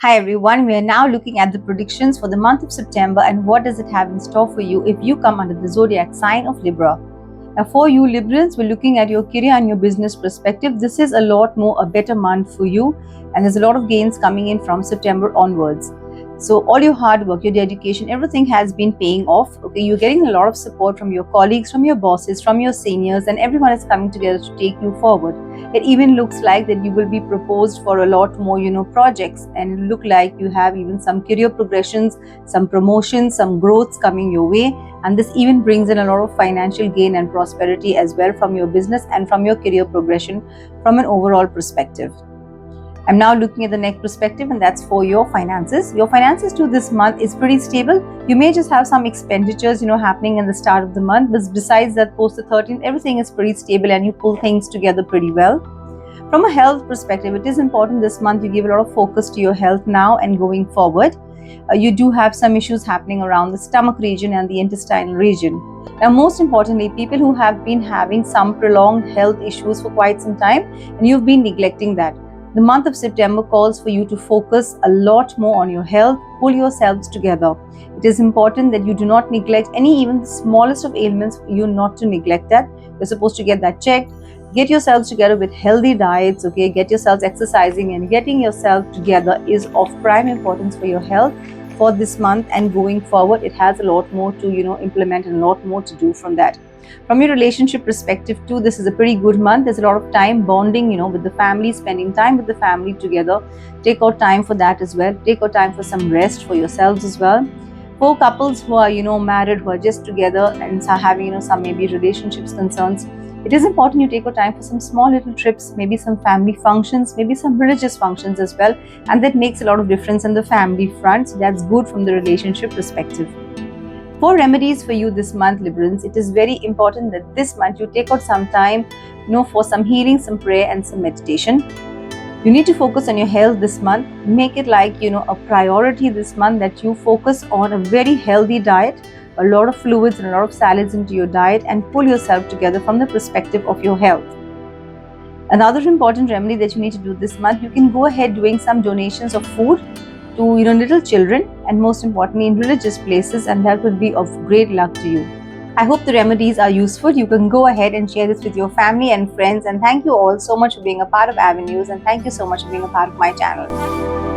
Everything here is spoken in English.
Hi everyone, we are now looking at the predictions for the month of September and what does it have in store for you if you come under the zodiac sign of Libra. Now for you Librans, we're looking at your career and your business perspective. This is a lot more a better month for you and there's a lot of gains coming in from September onwards. So all your hard work, your dedication, everything has been paying off. Okay, you're getting a lot of support from your colleagues, from your bosses, from your seniors, and everyone is coming together to take you forward. It even looks like that you will be proposed for a lot more projects, and it look like you have even some career progressions, some promotions, some growths coming your way, and this even brings in a lot of financial gain and prosperity as well from your business and from your career progression from an overall perspective. I'm now looking at the next perspective, and that's for your finances. Your finances to this month is pretty stable. You may just have some expenditures, happening in the start of the month, but besides that, post the 13th, everything is pretty stable and you pull things together pretty well. From a health perspective, it is important this month you give a lot of focus to your health now and going forward. You do have some issues happening around the stomach region and the intestinal region. Now, most importantly, people who have been having some prolonged health issues for quite some time and you've been neglecting that. The month of September calls for you to focus a lot more on your health, pull yourselves together. It is important that you do not neglect even the smallest of ailments, for you not to neglect that. You're supposed to get that checked. Get yourselves together with healthy diets, okay? Get yourselves exercising, and getting yourself together is of prime importance for your health for this month and going forward. It has a lot more to, implement and a lot more to do from that. From your relationship perspective too, this is a pretty good month. There's a lot of time bonding, with the family, spending time with the family together. Take out time for that as well. Take out time for some rest for yourselves as well. For couples who are, married, who are just together and are having, some maybe relationships concerns, it is important you take out time for some small little trips, maybe some family functions, maybe some religious functions as well. And that makes a lot of difference in the family front. So that's good from the relationship perspective. For remedies for you this month, Librans, it is very important that this month you take out some time, for some healing, some prayer, and some meditation. You need to focus on your health this month. Make it like, a priority this month that you focus on a very healthy diet, a lot of fluids and a lot of salads into your diet, and pull yourself together from the perspective of your health. Another important remedy that you need to do this month, you can go ahead doing some donations of food to little children, and most importantly in religious places, and that will be of great luck to you. I hope the remedies are useful. You can go ahead and share this with your family and friends, and thank you all so much for being a part of Avenues, and thank you so much for being a part of my channel.